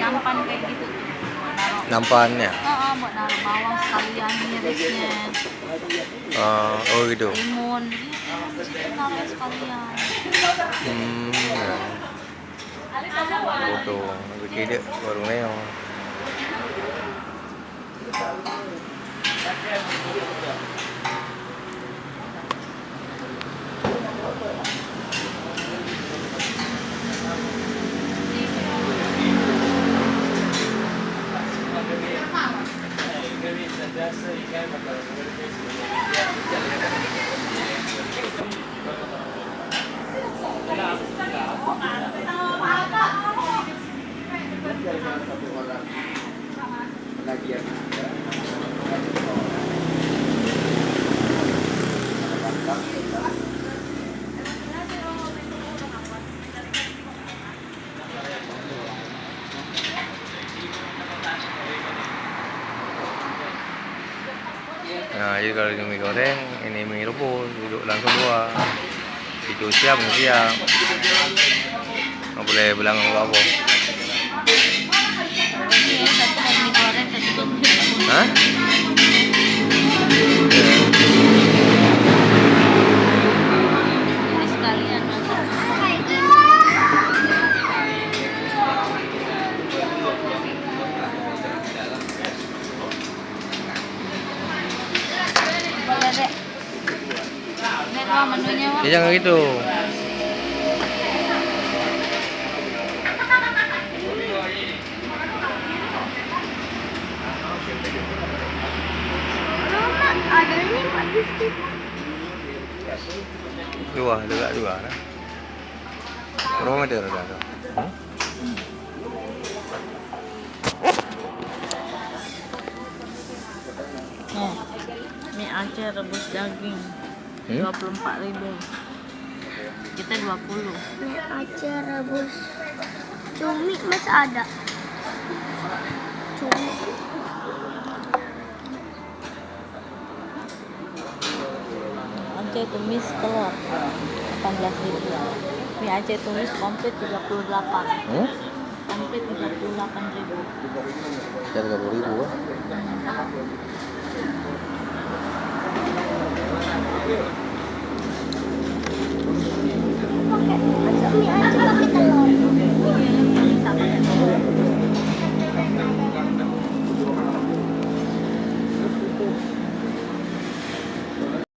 nampan kayak gitu tuh. Naruh. Nampannya. Buat naruh bawang sekalian mirisnya. Oh gitu. Timun, iya, naruh sekalian. Ya. Gitu. Begitu warung Neo. Nah, jadi kalau ini mie goreng, ini mie rebus, duduk langsung dua. Itu siap, siap. Nggak boleh bilang apa. Iya, satu mau mie goreng, satu mau mie rebus. Hah? Ini sekalian masak. Boleh, Dek. Lihat Wak, menunya Wak. Ya jangan gitu. Ada nih bagus sih. Dua, dua. Berapa meter ada? Mie Aceh rebus daging 24.000. Kita 20. Mie Aceh rebus cumi masih ada. Cumi. Aceh tumis telur 18.000. Mie Aceh tumis komplit 38. Komplit 38.000. Kita 30.000. Hmm.